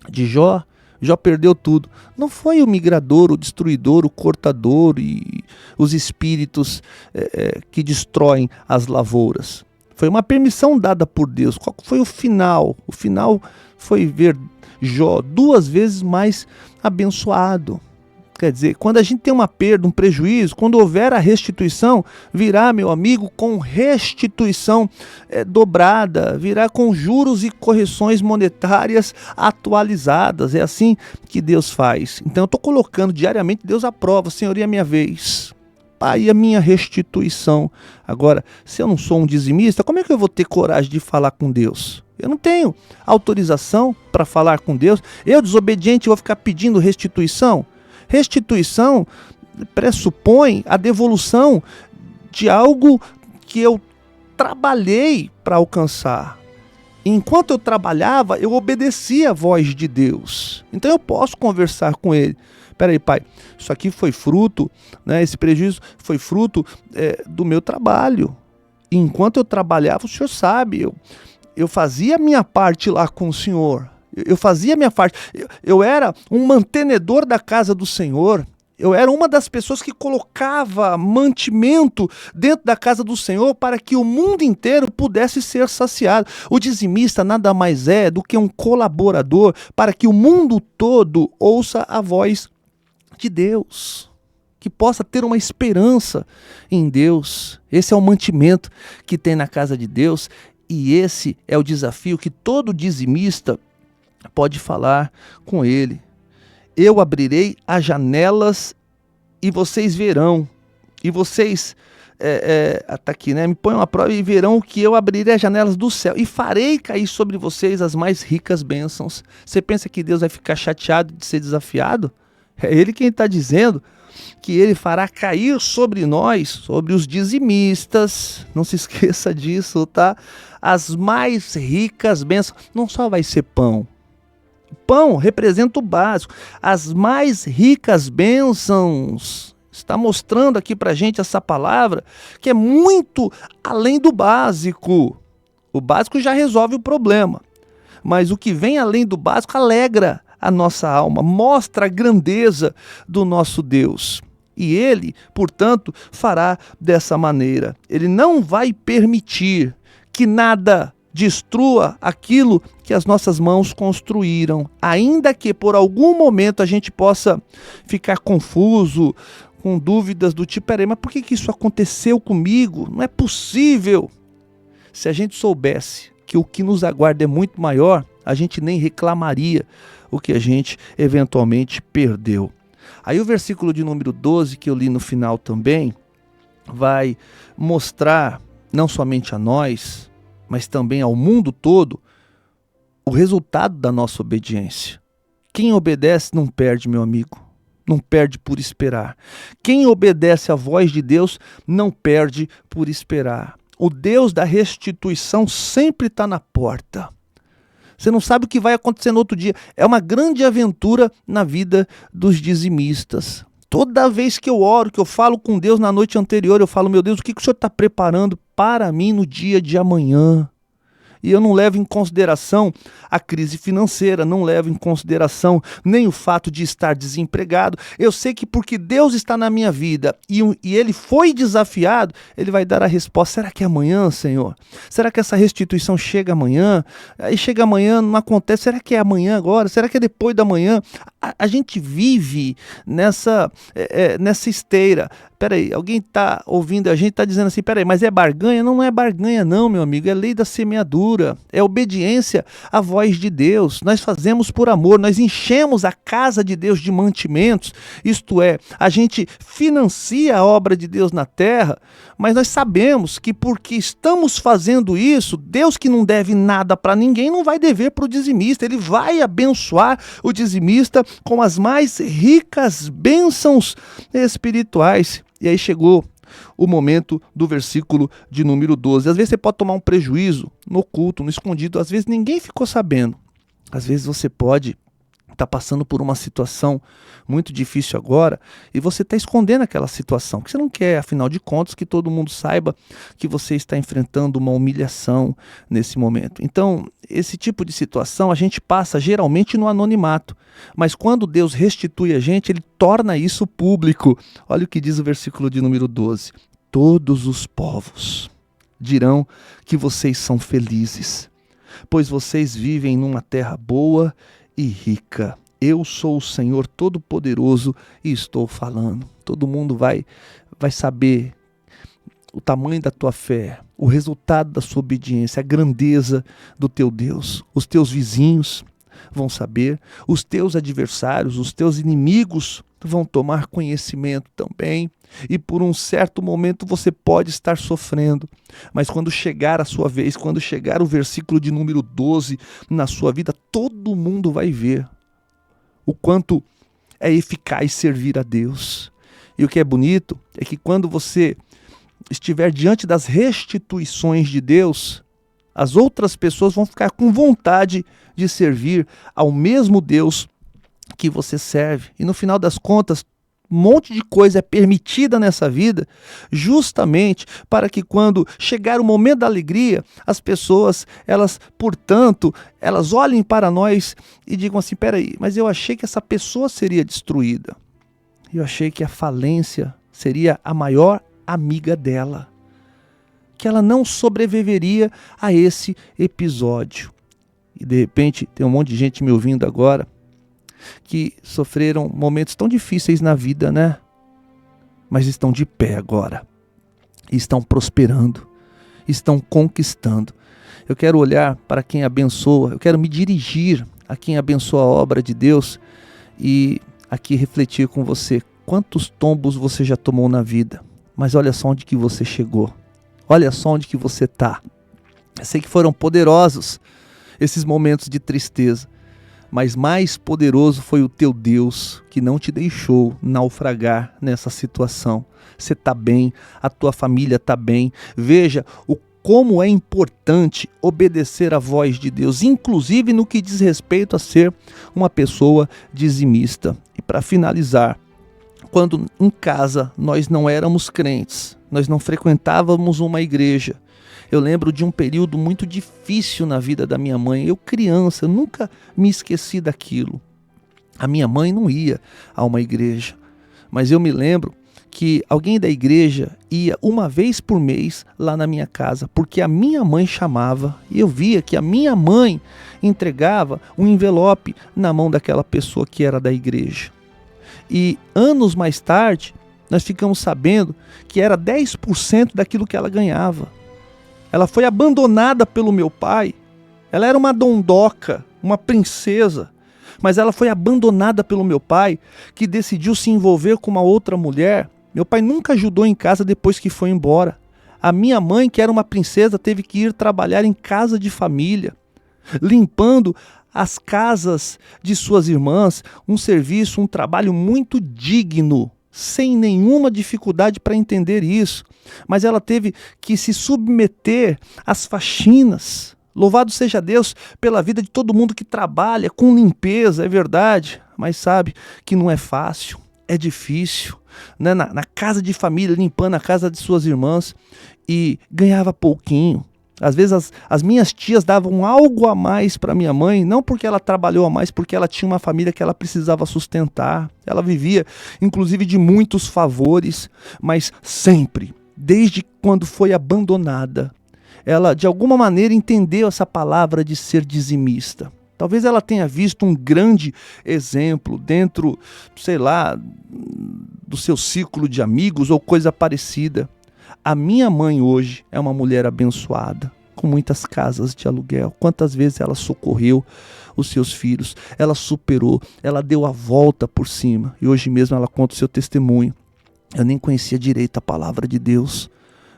de Jó? Jó perdeu tudo. Não foi o migrador, o destruidor, o cortador e os espíritos que destroem as lavouras. Foi uma permissão dada por Deus. Qual foi o final? O final foi ver Jó 2 vezes mais abençoado. Quer dizer, quando a gente tem uma perda, um prejuízo, quando houver a restituição, virá, meu amigo, com restituição dobrada, virá com juros e correções monetárias atualizadas. É assim que Deus faz. Então eu estou colocando diariamente, Deus aprova, Senhor, e a minha vez? Pai, e a minha restituição? Agora, se eu não sou um dizimista, como é que eu vou ter coragem de falar com Deus? Eu não tenho autorização para falar com Deus. Eu, desobediente, vou ficar pedindo restituição? Restituição pressupõe a devolução de algo que eu trabalhei para alcançar. Enquanto eu trabalhava, eu obedecia a voz de Deus. Então eu posso conversar com Ele. Peraí, Pai, isso aqui foi fruto, né, esse prejuízo foi fruto do meu trabalho. Enquanto eu trabalhava, o Senhor sabe, eu fazia a minha parte lá com o Senhor. Eu fazia a minha parte. Eu era um mantenedor da casa do Senhor. Eu era uma das pessoas que colocava mantimento dentro da casa do Senhor para que o mundo inteiro pudesse ser saciado. O dizimista nada mais é do que um colaborador para que o mundo todo ouça a voz de Deus, que possa ter uma esperança em Deus. Esse é o mantimento que tem na casa de Deus e esse é o desafio que todo dizimista pode falar com Ele. Eu abrirei as janelas e vocês verão. E vocês, tá aqui, né? Me ponham à prova e verão que eu abrirei as janelas do céu e farei cair sobre vocês as mais ricas bênçãos. Você pensa que Deus vai ficar chateado de ser desafiado? É Ele quem está dizendo que Ele fará cair sobre nós, sobre os dizimistas, não se esqueça disso, tá? As mais ricas bênçãos. Não só vai ser pão. Pão representa o básico. As mais ricas bênçãos. Está mostrando aqui para a gente essa palavra que é muito além do básico. O básico já resolve o problema. Mas o que vem além do básico alegra a nossa alma, mostra a grandeza do nosso Deus. E Ele, portanto, fará dessa maneira. Ele não vai permitir que nada destrua aquilo que as nossas mãos construíram, ainda que por algum momento a gente possa ficar confuso, com dúvidas do tipo, peraí, mas por que isso aconteceu comigo? Não é possível. Se a gente soubesse que o que nos aguarda é muito maior, a gente nem reclamaria o que a gente eventualmente perdeu. Aí o versículo de número 12, que eu li no final também, vai mostrar não somente a nós, mas também ao mundo todo, o resultado da nossa obediência. Quem obedece não perde, meu amigo. Não perde por esperar. Quem obedece à voz de Deus não perde por esperar. O Deus da restituição sempre está na porta. Você não sabe o que vai acontecer no outro dia. É uma grande aventura na vida dos dizimistas. Toda vez que eu oro, que eu falo com Deus na noite anterior, eu falo, meu Deus, o que o Senhor está preparando para mim no dia de amanhã? E eu não levo em consideração a crise financeira, não levo em consideração nem o fato de estar desempregado. Eu sei que porque Deus está na minha vida e Ele foi desafiado, Ele vai dar a resposta. Será que é amanhã, Senhor? Será que essa restituição chega amanhã? Aí chega amanhã, não acontece. Será que é amanhã agora? Será que é depois da manhã? A gente vive nessa esteira. Peraí, alguém está ouvindo a gente, está dizendo assim, peraí, mas é barganha? Não é barganha não, meu amigo, é lei da semeadura, é obediência à voz de Deus. Nós fazemos por amor, nós enchemos a casa de Deus de mantimentos, isto é, a gente financia a obra de Deus na terra, mas nós sabemos que porque estamos fazendo isso, Deus que não deve nada para ninguém, não vai dever para o dizimista, Ele vai abençoar o dizimista com as mais ricas bênçãos espirituais. E aí chegou o momento do versículo de número 12. Às vezes você pode tomar um prejuízo no oculto, no escondido. Às vezes ninguém ficou sabendo. Às vezes você pode estar passando por uma situação muito difícil agora e você está escondendo aquela situação, que você não quer, afinal de contas, que todo mundo saiba que você está enfrentando uma humilhação nesse momento. Então, esse tipo de situação a gente passa geralmente no anonimato, mas quando Deus restitui a gente, Ele torna isso público. Olha o que diz o versículo de número 12. Todos os povos dirão que vocês são felizes, pois vocês vivem numa terra boa e rica. Eu sou o Senhor Todo-Poderoso e estou falando. Todo mundo vai saber o tamanho da tua fé, o resultado da sua obediência, a grandeza do teu Deus. Os teus vizinhos vão saber, os teus adversários, os teus inimigos vão tomar conhecimento também. E por um certo momento você pode estar sofrendo, mas quando chegar a sua vez, quando chegar o versículo de número 12 na sua vida, todo mundo vai ver o quanto é eficaz servir a Deus. E o que é bonito é que quando você estiver diante das restituições de Deus, as outras pessoas vão ficar com vontade de servir ao mesmo Deus que você serve. E no final das contas, um monte de coisa é permitida nessa vida justamente para que quando chegar o momento da alegria, as pessoas, portanto, elas olhem para nós e digam assim, peraí, mas eu achei que essa pessoa seria destruída. Eu achei que a falência seria a maior amiga dela, que ela não sobreviveria a esse episódio. E de repente tem um monte de gente me ouvindo agora que sofreram momentos tão difíceis na vida, né? Mas estão de pé agora, estão prosperando, estão conquistando. Eu quero olhar para quem abençoa, eu quero me dirigir a quem abençoa a obra de Deus e aqui refletir com você quantos tombos você já tomou na vida, mas olha só onde que você chegou, olha só onde que você está. Eu sei que foram poderosos esses momentos de tristeza, mas mais poderoso foi o teu Deus que não te deixou naufragar nessa situação. Você está bem, a tua família está bem. Veja como é importante obedecer à voz de Deus, inclusive no que diz respeito a ser uma pessoa dizimista. E para finalizar, quando em casa nós não éramos crentes, nós não frequentávamos uma igreja, eu lembro de um período muito difícil na vida da minha mãe. Eu criança, eu nunca me esqueci daquilo. A minha mãe não ia a uma igreja, mas eu me lembro que alguém da igreja ia uma vez por mês lá na minha casa, porque a minha mãe chamava e eu via que a minha mãe entregava um envelope na mão daquela pessoa que era da igreja. E anos mais tarde, nós ficamos sabendo que era 10% daquilo que ela ganhava. Ela foi abandonada pelo meu pai. Ela era uma dondoca, uma princesa. Mas ela foi abandonada pelo meu pai, que decidiu se envolver com uma outra mulher. Meu pai nunca ajudou em casa depois que foi embora. A minha mãe, que era uma princesa, teve que ir trabalhar em casa de família, limpando as casas de suas irmãs. Um serviço, um trabalho muito digno, sem nenhuma dificuldade para entender isso. Mas ela teve que se submeter às faxinas. Louvado seja Deus pela vida de todo mundo que trabalha com limpeza, é verdade, mas sabe que não é fácil, é difícil, né? Na casa de família, limpando a casa de suas irmãs, e ganhava pouquinho. Às vezes as minhas tias davam algo a mais para minha mãe, não porque ela trabalhou a mais, porque ela tinha uma família que ela precisava sustentar. Ela vivia, inclusive, de muitos favores, mas sempre, desde quando foi abandonada, ela de alguma maneira entendeu essa palavra de ser dizimista. Talvez ela tenha visto um grande exemplo dentro, sei lá, do seu círculo de amigos ou coisa parecida. A minha mãe hoje é uma mulher abençoada, com muitas casas de aluguel. Quantas vezes ela socorreu os seus filhos, ela superou, ela deu a volta por cima. E hoje mesmo ela conta o seu testemunho. Eu nem conhecia direito a palavra de Deus,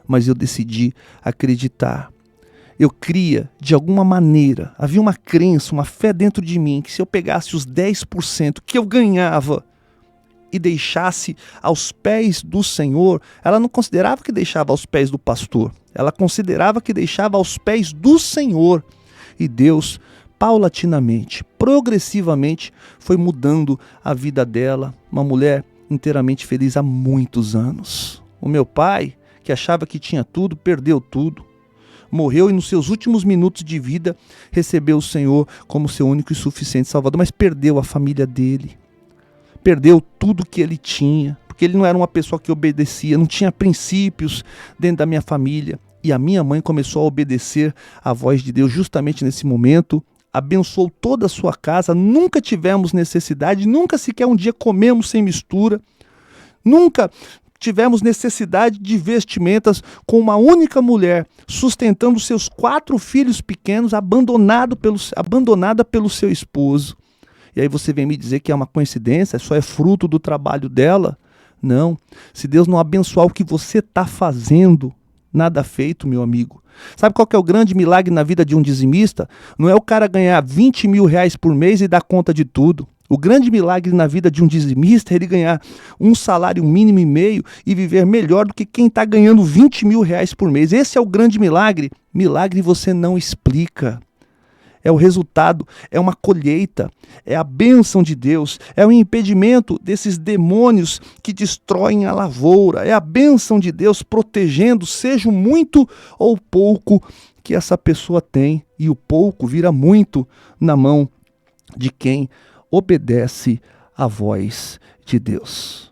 mas eu decidi acreditar. Eu cria, de alguma maneira, havia uma crença, uma fé dentro de mim, que se eu pegasse os 10% que eu ganhava e deixasse aos pés do Senhor, ela não considerava que deixava aos pés do pastor, ela considerava que deixava aos pés do Senhor. E Deus, paulatinamente, progressivamente, foi mudando a vida dela, uma mulher inteiramente feliz há muitos anos. O meu pai, que achava que tinha tudo, perdeu tudo. Morreu e nos seus últimos minutos de vida recebeu o Senhor como seu único e suficiente Salvador, mas perdeu a família dele. Perdeu tudo que ele tinha, porque ele não era uma pessoa que obedecia, não tinha princípios dentro da minha família. E a minha mãe começou a obedecer à voz de Deus justamente nesse momento, abençoou toda a sua casa, nunca tivemos necessidade, nunca sequer um dia comemos sem mistura, nunca tivemos necessidade de vestimentas, com uma única mulher sustentando seus 4 filhos pequenos, abandonada pelo seu esposo. E aí você vem me dizer que é uma coincidência, só é fruto do trabalho dela? Não. Se Deus não abençoar o que você está fazendo, nada feito, meu amigo. Sabe qual que é o grande milagre na vida de um dizimista? Não é o cara ganhar 20 mil reais por mês e dar conta de tudo. O grande milagre na vida de um dizimista é ele ganhar um salário mínimo e meio e viver melhor do que quem está ganhando 20 mil reais por mês. Esse é o grande milagre. Milagre você não explica. É o resultado, é uma colheita, é a bênção de Deus, é o impedimento desses demônios que destroem a lavoura, é a bênção de Deus protegendo, seja o muito ou pouco que essa pessoa tem, e o pouco vira muito na mão de quem obedece à voz de Deus.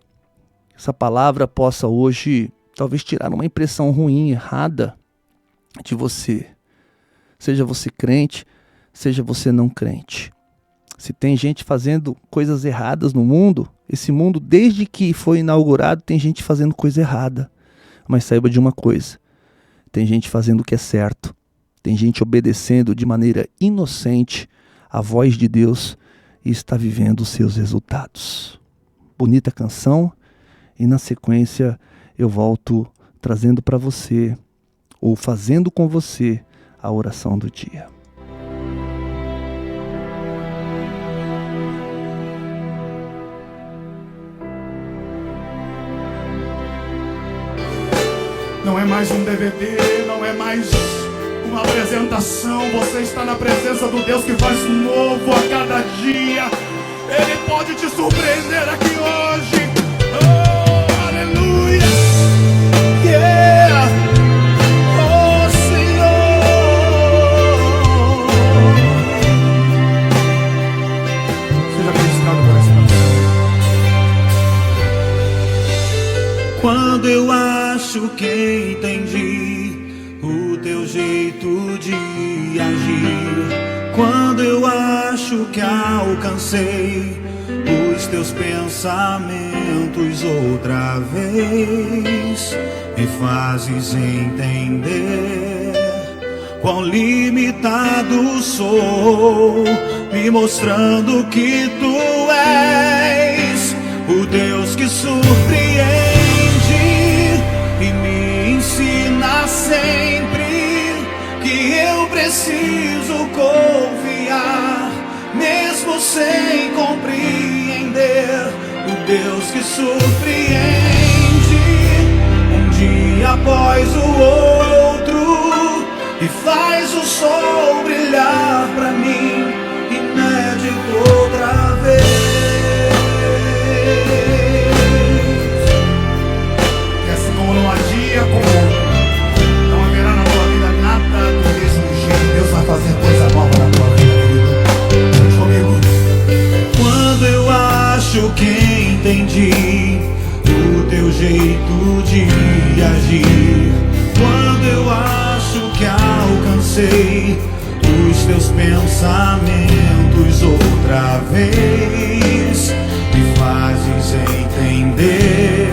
Essa palavra possa hoje talvez tirar uma impressão ruim, errada de você, seja você crente, seja você não crente. Se tem gente fazendo coisas erradas no mundo, esse mundo, desde que foi inaugurado, tem gente fazendo coisa errada. Mas saiba de uma coisa, tem gente fazendo o que é certo, tem gente obedecendo de maneira inocente a voz de Deus e está vivendo os seus resultados. Bonita canção, e na sequência eu volto trazendo para você, ou fazendo com você, a oração do dia. Não é mais um DVD, não é mais uma apresentação. Você está na presença do Deus que faz novo a cada dia. Ele pode te surpreender aqui hoje. Oh, aleluia. Yeah. Oh, Senhor. Seja ministrado por essa canção. Quando eu acho que entendi o teu jeito de agir, quando eu acho que alcancei os teus pensamentos outra vez, me fazes entender quão limitado sou, me mostrando que tu és o Deus que surpreende e me ensina sempre que eu preciso confiar, mesmo sem compreender. O Deus que surpreende um dia após o outro e faz o sol brilhar pra mim, inédito outra vez. Não haverá na tua vida nada do mesmo jeito. Deus vai fazer coisa nova na tua vida, querido. Vem comigo. Quando eu acho que entendi o teu jeito de agir, quando eu acho que alcancei os teus pensamentos outra vez, me fazes entender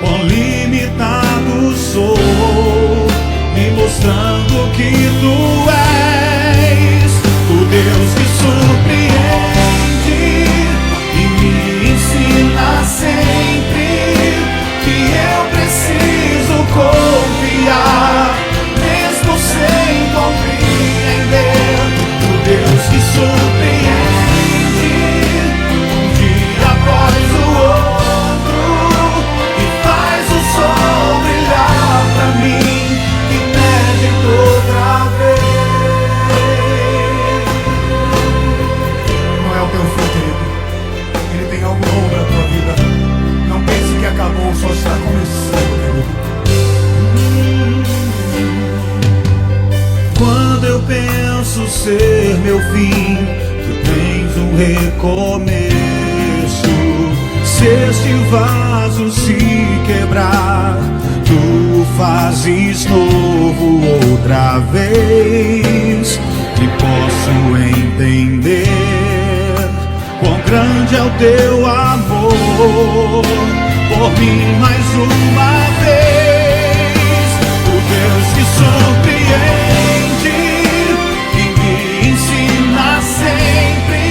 quão limitado sou, me mostrando que tu és o Deus que surpreende e me ensina sempre que eu preciso confiar, mesmo sem compreender. O Deus que surpreende um dia após o outro e faz o sol brilhar pra mim, inédito outra vez. Não é o teu fim, querido. Ele tem algo novo pra tua vida. Não pense que acabou, só está começando, querido. Quando eu penso ser meu fim, tu tens um recomeço. Se este vaso se quebrar, tu fazes novo outra vez. Que posso posso entender quão grande é o teu amor por mim mais uma vez. O Deus que surpreende e me ensina sempre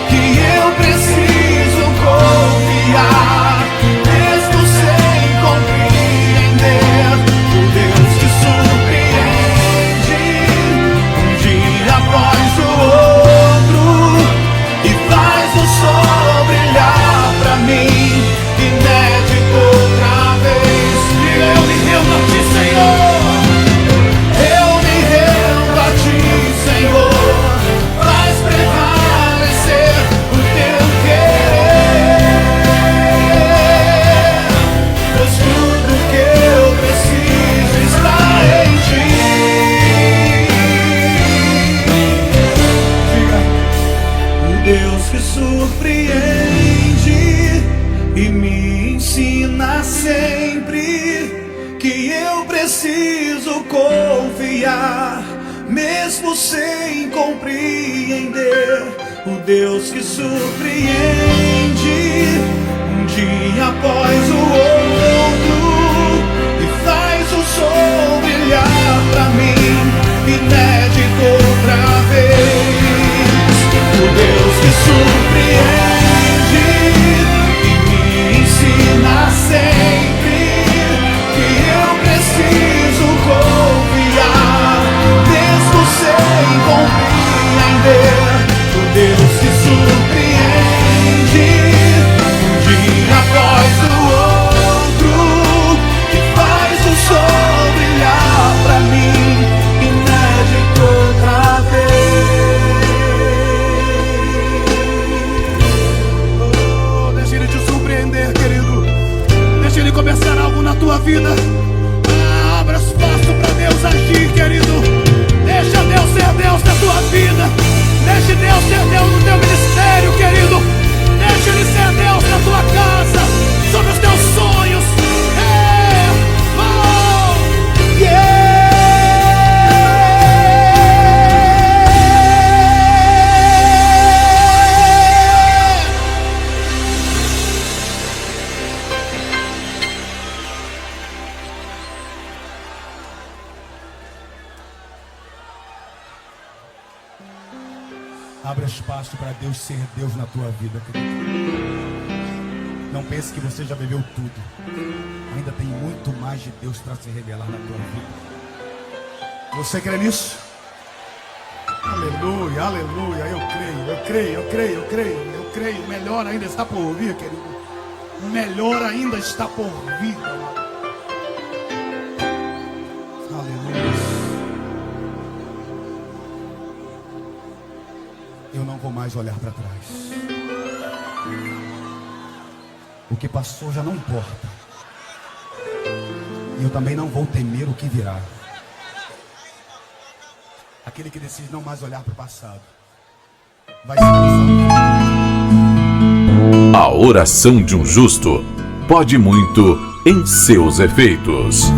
que eu preciso confiar, mesmo sem compreender. O Deus que surpreende um dia após o outro e faz o sol brilhar pra mim, inédito outra vez. E eu me rendo a ti, Senhor. Eu me rendo a ti, Senhor. Faz prevalecer o teu querer, pois tudo que eu preciso está em ti. Diga: o Deus que surpreende e me ensina sempre que eu preciso confiar, mesmo sem compreender. O Deus que surpreende um dia após o outro e faz o sol brilhar pra mim, inédito outra vez. O Deus que surpreende e me ensina sempre que eu preciso confiar, mesmo sem compreender. O Deus que surpreende um dia após o outro e faz o sol brilhar pra mim, inédito outra vez. Oh, deixa ele te surpreender, querido. Deixa ele começar algo na tua vida. Abra espaço para Deus agir, querido. Deixa Deus ser Deus na tua vida. Deixa Deus ser Deus no teu ministério, querido. Deixa Ele ser Deus na tua casa, sobre os teus sonhos. Abra espaço para Deus ser Deus na tua vida, querido. Não pense que você já viveu tudo. Ainda tem muito mais de Deus para se revelar na tua vida. Você crê nisso? Aleluia, aleluia. Eu creio. O melhor ainda está por vir, querido. O melhor ainda está por vir. Eu não vou mais olhar para trás. O que passou já não importa. E eu também não vou temer o que virá. Aquele que decide não mais olhar para o passado vai se cansar. A oração de um justo pode muito em seus efeitos.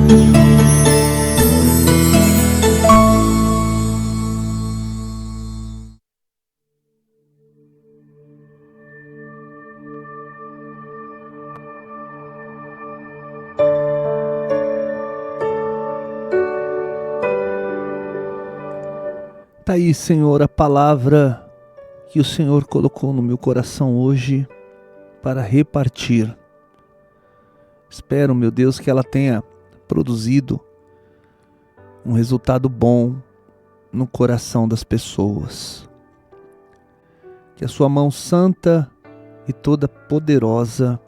Tá aí, Senhor, a palavra que o Senhor colocou no meu coração hoje para repartir. Espero, meu Deus, que ela tenha produzido um resultado bom no coração das pessoas. Que a sua mão santa e toda poderosa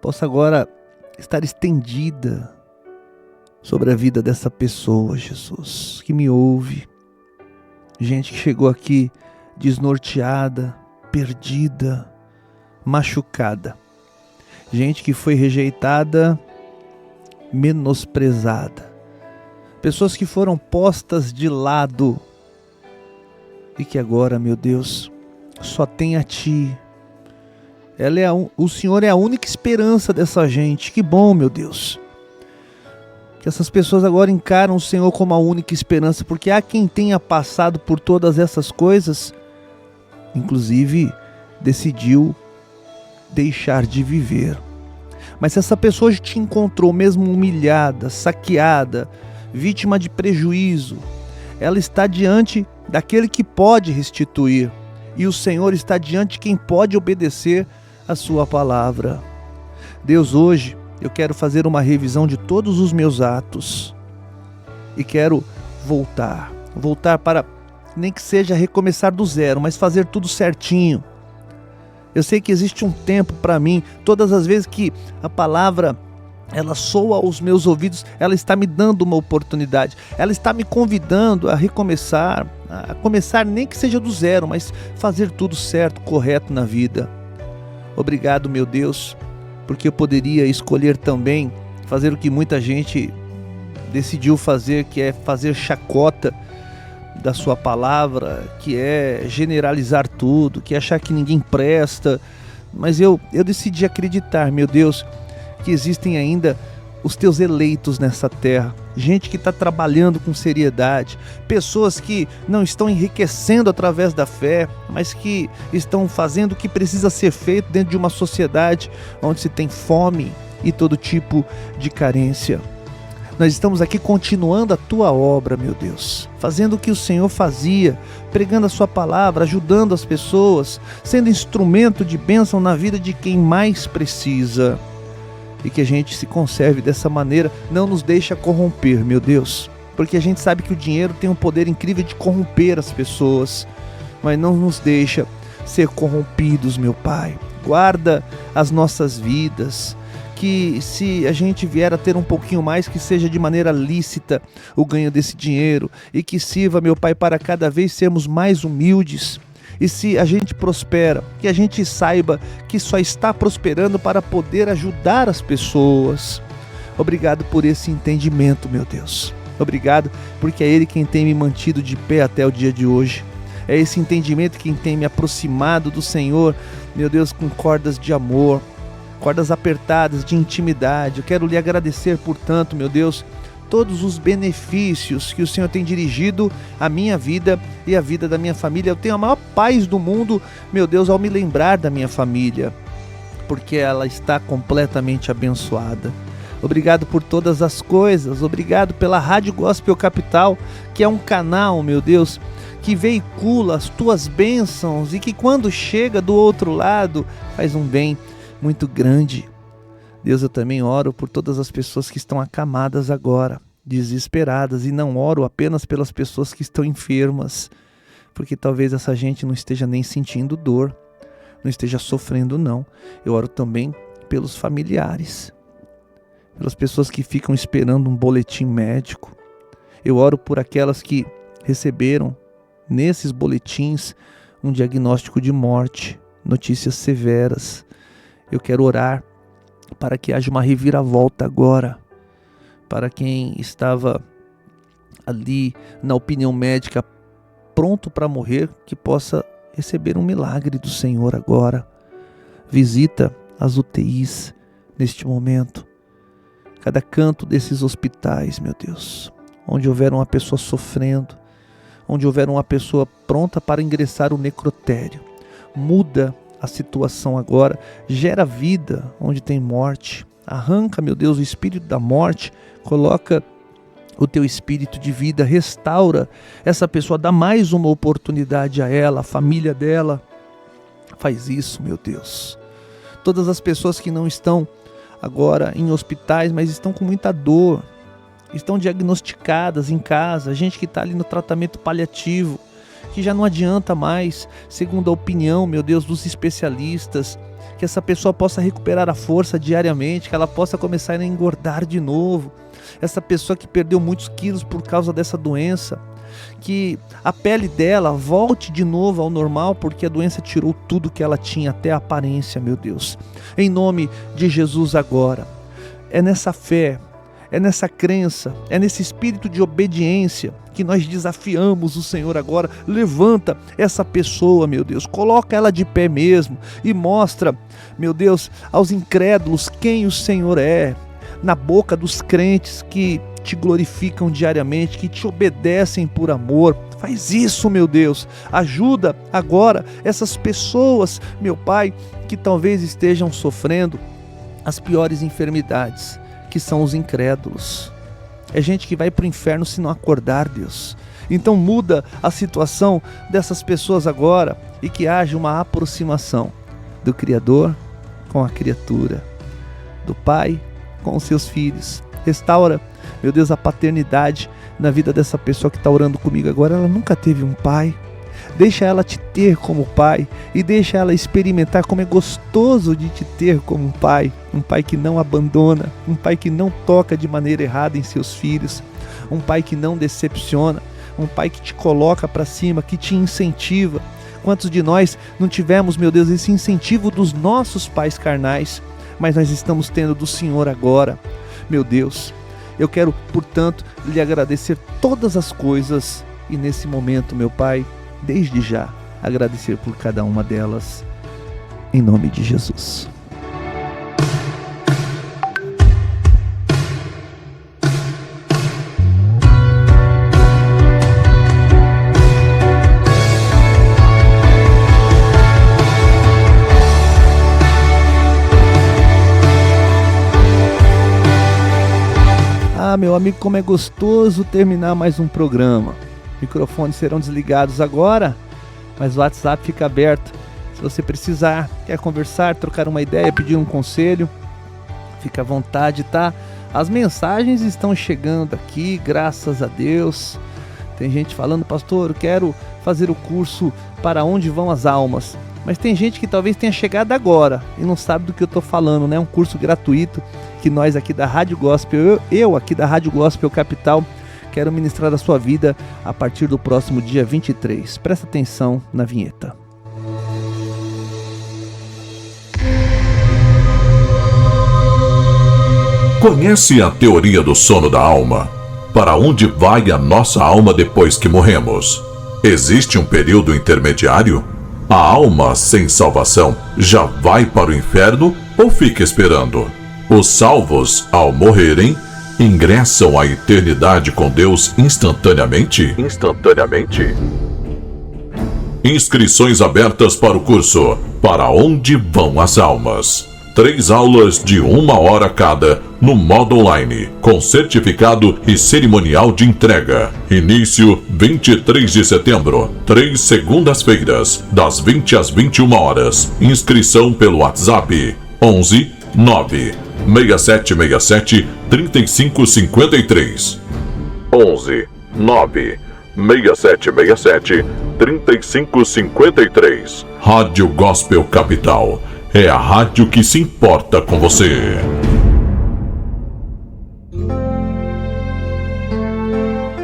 possa agora estar estendida sobre a vida dessa pessoa, Jesus, que me ouve. Gente que chegou aqui desnorteada, perdida, machucada. Gente que foi rejeitada, menosprezada. Pessoas que foram postas de lado e que agora, meu Deus, só tem a Ti. O Senhor é a única esperança dessa gente. Que bom, meu Deus. Que essas pessoas agora encaram o Senhor como a única esperança, porque há quem tenha passado por todas essas coisas, inclusive decidiu deixar de viver. Mas se essa pessoa hoje te encontrou mesmo humilhada, saqueada, vítima de prejuízo, ela está diante daquele que pode restituir, e o Senhor está diante de quem pode obedecer a sua palavra. Deus, hoje eu quero fazer uma revisão de todos os meus atos e quero voltar para, nem que seja recomeçar do zero, mas fazer tudo certinho. Eu sei que existe um tempo para mim, todas as vezes que a palavra ela soa aos meus ouvidos, ela está me dando uma oportunidade, ela está me convidando a recomeçar, a começar nem que seja do zero, mas fazer tudo certo, correto na vida. Obrigado, meu Deus, porque eu poderia escolher também fazer o que muita gente decidiu fazer, que é fazer chacota da sua palavra, que é generalizar tudo, que é achar que ninguém presta. Mas eu decidi acreditar, meu Deus, que existem ainda os teus eleitos nessa terra, gente que está trabalhando com seriedade, pessoas que não estão enriquecendo através da fé, mas que estão fazendo o que precisa ser feito dentro de uma sociedade onde se tem fome e todo tipo de carência. Nós estamos aqui continuando a tua obra, meu Deus, fazendo o que o Senhor fazia, pregando a sua palavra, ajudando as pessoas, sendo instrumento de bênção na vida de quem mais precisa. E que a gente se conserve dessa maneira, não nos deixa corromper, meu Deus, porque a gente sabe que o dinheiro tem um poder incrível de corromper as pessoas, mas não nos deixa ser corrompidos, meu Pai. Guarda as nossas vidas, que se a gente vier a ter um pouquinho mais, que seja de maneira lícita o ganho desse dinheiro, e que sirva, meu Pai, para cada vez sermos mais humildes. E se a gente prospera, que a gente saiba que só está prosperando para poder ajudar as pessoas. Obrigado por esse entendimento, meu Deus. Obrigado porque é Ele quem tem me mantido de pé até o dia de hoje. É esse entendimento quem tem me aproximado do Senhor, meu Deus, com cordas de amor, cordas apertadas de intimidade. Eu quero lhe agradecer, portanto, meu Deus, todos os benefícios que o Senhor tem dirigido à minha vida e à vida da minha família. Eu tenho a maior paz do mundo, meu Deus, ao me lembrar da minha família, porque ela está completamente abençoada. Obrigado por todas as coisas, obrigado pela Rádio Gospel Capital, que é um canal, meu Deus, que veicula as tuas bênçãos e que quando chega do outro lado faz um bem muito grande. Deus, eu também oro por todas as pessoas que estão acamadas agora, desesperadas, e não oro apenas pelas pessoas que estão enfermas, porque talvez essa gente não esteja nem sentindo dor, não esteja sofrendo, não. Eu oro também pelos familiares, pelas pessoas que ficam esperando um boletim médico. Eu oro por aquelas que receberam nesses boletins um diagnóstico de morte, notícias severas. Eu quero orar para que haja uma reviravolta agora, para quem estava ali na opinião médica pronto para morrer, que possa receber um milagre do Senhor agora. Visita as UTIs neste momento, cada canto desses hospitais, meu Deus, onde houver uma pessoa sofrendo, onde houver uma pessoa pronta para ingressar o necrotério. Muda a situação agora, gera vida onde tem morte, arranca, meu Deus, o espírito da morte, coloca o teu espírito de vida, restaura essa pessoa, dá mais uma oportunidade a ela, a família dela. Faz isso, meu Deus. Todas as pessoas que não estão agora em hospitais, mas estão com muita dor, estão diagnosticadas em casa, gente que está ali no tratamento paliativo, que já não adianta mais, segundo a opinião, meu Deus, dos especialistas, que essa pessoa possa recuperar a força diariamente, que ela possa começar a engordar de novo. Essa pessoa que perdeu muitos quilos por causa dessa doença, que a pele dela volte de novo ao normal, porque a doença tirou tudo que ela tinha, até a aparência, meu Deus. Em nome de Jesus agora, é nessa fé, é nessa crença, é nesse espírito de obediência que nós desafiamos o Senhor agora. Levanta essa pessoa, meu Deus, coloca ela de pé mesmo e mostra, meu Deus, aos incrédulos quem o Senhor é. na boca dos crentes que te glorificam diariamente, que te obedecem por amor. Faz isso, meu Deus. Ajuda agora essas pessoas, meu Pai, que talvez estejam sofrendo as piores enfermidades, que são os incrédulos. É gente que vai para o inferno se não acordar, Deus. Então muda a situação dessas pessoas agora e que haja uma aproximação do Criador com a criatura, do Pai com os seus filhos. Restaura, meu Deus, a paternidade na vida dessa pessoa que está orando comigo agora. Ela nunca teve um pai. Deixa ela te ter como pai e deixa ela experimentar como é gostoso de te ter como um pai que não abandona, um pai que não toca de maneira errada em seus filhos, um pai que não decepciona, um pai que te coloca para cima, que te incentiva. Quantos de nós não tivemos, meu Deus, esse incentivo dos nossos pais carnais, mas nós estamos tendo do Senhor agora. Meu Deus, eu quero, portanto, lhe agradecer todas as coisas e nesse momento, meu Pai, desde já, agradecer por cada uma delas, em nome de Jesus. Meu amigo, como é gostoso terminar mais um programa. Microfones serão desligados agora, mas o WhatsApp fica aberto. Se você precisar, quer conversar, trocar uma ideia, pedir um conselho, fica à vontade, tá? As mensagens estão chegando aqui, graças a Deus. Tem gente falando, pastor, eu quero fazer o curso Para Onde Vão as Almas. Mas tem gente que talvez tenha chegado agora e não sabe do que eu estou falando, né? Um curso gratuito que nós aqui da Rádio Gospel, eu aqui da Rádio Gospel Capital, quero ministrar a sua vida a partir do próximo dia 23. Presta atenção na vinheta. Conhece a teoria do sono da alma? Para onde vai a nossa alma depois que morremos? Existe um período intermediário? A alma sem salvação já vai para o inferno ou fica esperando? Os salvos, ao morrerem, ingressam à eternidade com Deus instantaneamente? Inscrições abertas para o curso Para Onde Vão as Almas. 3 aulas de 1 hora cada, no modo online, com certificado e cerimonial de entrega. Início 23 de setembro, 3 segundas-feiras, das 20 às 21 horas. Inscrição pelo WhatsApp 11 9 6767 3553. 11 9 6767 3553. Rádio Gospel Capital. É a rádio que se importa com você.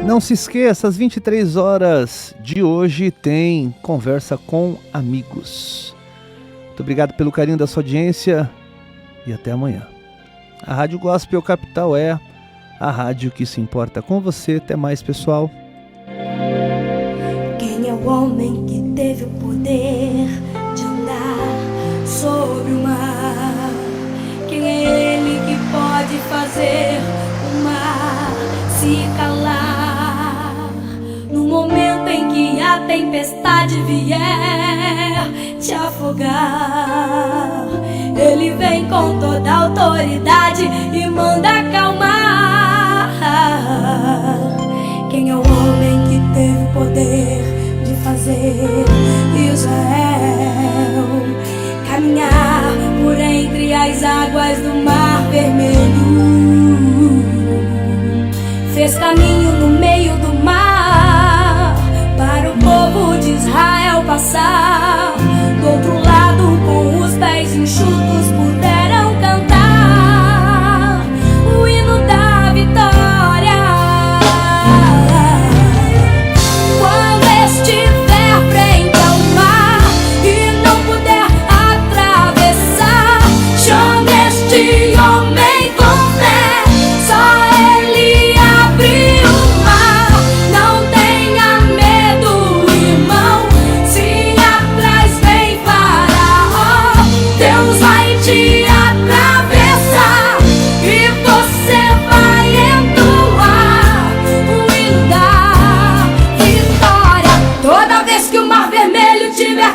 Não se esqueça, às 23 horas de hoje tem Conversa com Amigos. Muito obrigado pelo carinho da sua audiência e até amanhã. A Rádio Gospel Capital é a rádio que se importa com você. Até mais, pessoal. Quem é o homem que teve o poder de andar sobre o mar? Quem é ele que pode fazer o mar se calar? No momento em que a tempestade vier te afogar, ele vem com toda a autoridade e manda acalmar. Quem é o homem que teve o poder de fazer Israel caminhar por entre as águas do Mar Vermelho? Fez caminho no meio do mar para o povo de Israel passar. Do outro lado, com os pés enxutos, puderam cantar o hino da vitória. Quando estiver frente ao mar e não puder atravessar, chame este homem com fé, só ele abre o mar. Não tenha medo, irmão, se atrás vem Faraó, Deus vai te atravessar e você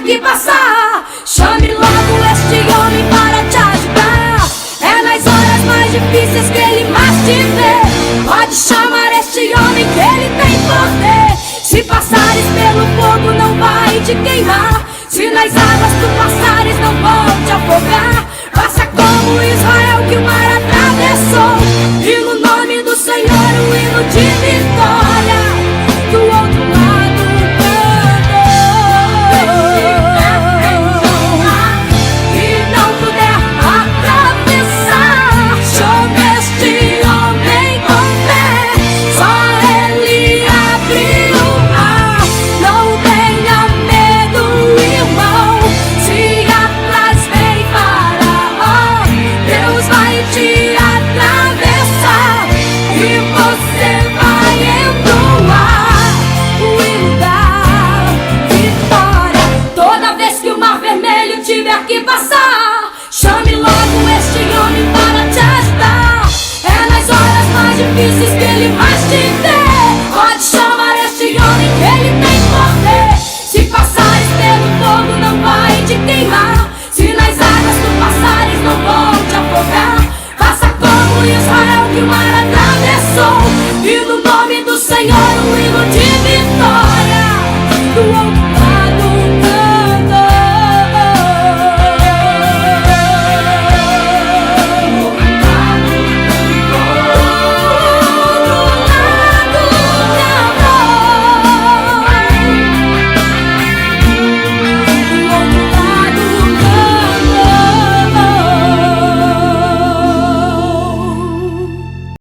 que passar.